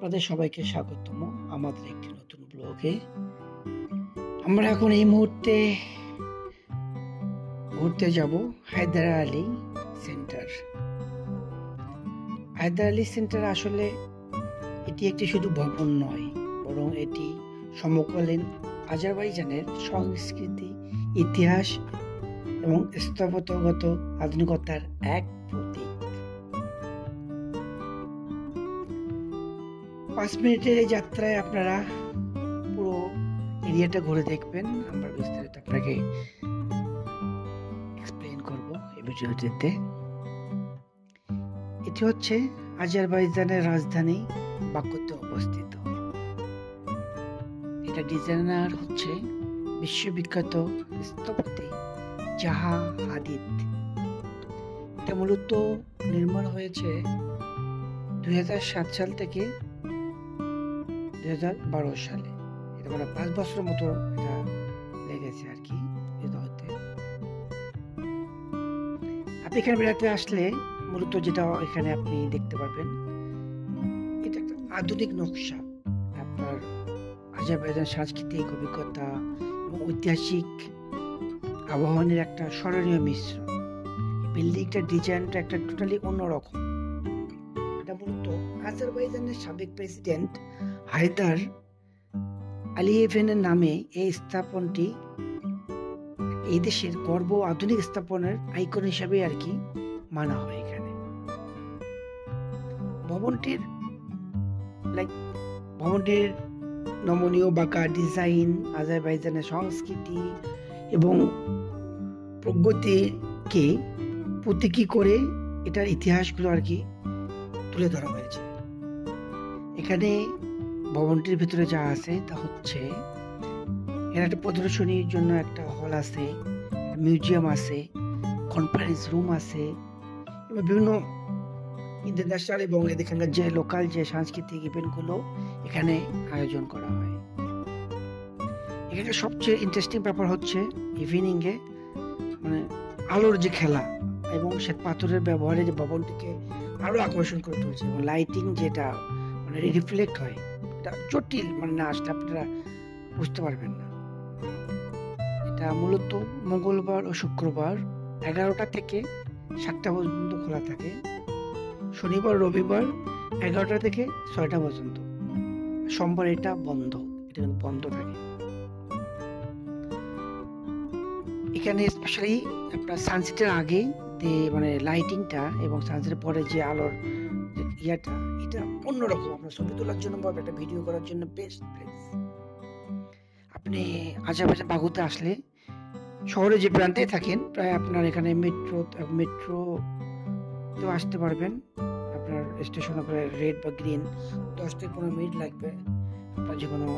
আপনাদের সবাইকে স্বাগতম আমাদের একটি নতুন ব্লগে। আমরা এখন এই মুহূর্তে ঘুরতে যাব হায়দার আলী সেন্টার। হায়দার আলী সেন্টার আসলে এটি একটি শুধু ভবন নয়, বরং এটি সমকালীন আজারবাইজানের সংস্কৃতি, ইতিহাস এবং স্থাপত্যগত আধুনিকতার এক প্রতীক। 5 মিনিটের এই যাত্রায় আপনারা পুরো এরিয়াটা ঘুরে দেখবেন। আমরা বিস্তারিত আপনাকে এক্সপ্লেইন করব এই ভিডিওটিতে। এটি হচ্ছে আজারবাইজানের রাজধানী বাকুতে অবস্থিত। এটা ডিজাইনার হচ্ছে বিশ্ববিখ্যাত স্থপতি জাহা হাদিদ। এটা মূলত নির্মাণ হয়েছে 2007 সাল থেকে 2012 সালে। এটা মানে 5 বছরের মতো এটা লেগেছে আর কি এটা হতে। আপনি এখানে বেড়াতে আসলে মূলত যেটা এখানে আপনি দেখতে পারবেন, এটা একটা আধুনিক নকশা, আপনার আজারবাইজান সাংস্কৃতিক অভিজ্ঞতা এবং ঐতিহাসিক আবহনের একটা স্মরণীয় মিশ্রণ। বিল্ডিংটার ডিজাইনটা একটা টোটালি অন্যরকম। এটা মূলত আজারবাইজানের সাবেক প্রেসিডেন্ট হায়দার আলিয়েভেনের নামে এই স্থাপনটি এই দেশের গর্ব আধুনিক স্থাপনের আইকন হিসাবে আর কি মানা হয় এখানে। ভবনটির নমনীয় বাঁকা ডিজাইন আজারবাইজানের সংস্কৃতি এবং প্রগতিকে প্রতীকী করে এটার ইতিহাসগুলো আর কি তুলে ধরা হয়েছে। এখানে ভবনটির ভিতরে যা আছে তা হচ্ছে এর একটা প্রদর্শনীর জন্য একটা হল আছে, মিউজিয়াম আছে, কনফারেন্স রুম আছে এবং বিভিন্ন ইন্টারন্যাশনাল এবং এখানকার যে লোকাল যে সাংস্কৃতিক ইভেন্টগুলো এখানে আয়োজন করা হয়। এখানে সবচেয়ে ইন্টারেস্টিং ব্যাপার হচ্ছে ইভিনিংয়ে মানে আলোর যে খেলা এবং শ্বেত পাথরের ব্যবহারে যে ভবনটিকে আরো আকর্ষণ করে তুলছে এবং লাইটিং যেটা মানে রিফ্লেক্ট হয়, এটা জটিল মানে না আসলে আপনারা বুঝতে পারবেন না। এটা মূলত মঙ্গলবার ও শুক্রবার 11টা থেকে 7টা পর্যন্ত খোলা থাকে, শনিবার রবিবার 11টা থেকে 6টা পর্যন্ত, সোমবার এটা বন্ধ, এটা কিন্তু বন্ধ থাকে। এখানে স্পেশালি আপনার সানসেটের আগে মানে লাইটিংটা এবং সানসেটের পরে যে আলোর ইয়াটা এটা অন্যরকম। আপনার ছবি তোলার জন্য বা একটা ভিডিও করার জন্য বেস্ট প্লেস। আপনি আজারবাইজান বাকুতে আসলে শহরে যে প্রান্তে থাকেন প্রায় আপনার এখানে মেট্রো তো আসতে পারবেন। আপনার স্টেশন উপরে রেড বা গ্রিন 10 থেকে 15 মিনিট লাগবে আপনার যে কোনো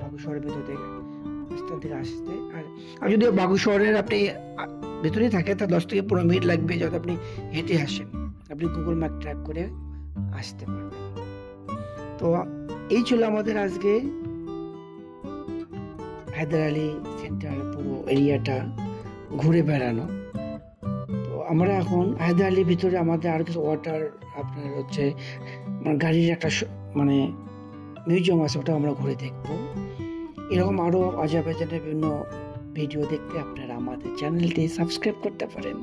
বাকু শহরের ভিতর থেকে স্থান থেকে আসতে। আর যদি বাকু শহরের আপনি ভেতরে থাকে তা 10 থেকে 15 মিনিট লাগবে যদি আপনি হেঁটে আসেন। আপনি গুগল ম্যাপ ট্র্যাক করে আসতে পারবেন। তো এই ছিল আমাদের আজকে হায়দার আলী সেন্টার পুরো এরিয়াটা ঘুরে বেড়ানো। তো আমরা এখন হায়দার আলীর ভিতরে আমাদের আর কিছু ওয়াটার আপনার হচ্ছে গাড়ির একটা মানে মিউজিয়াম আছে, ওটা আমরা ঘুরে দেখবো। এরকম আরো আজারবাইজানের বিভিন্ন ভিডিও দেখতে আপনারা আমাদের চ্যানেলটি সাবস্ক্রাইব করতে পারেন,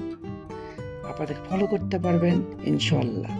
আপনাদের ফলো করতে পারবেন ইনশাআল্লাহ।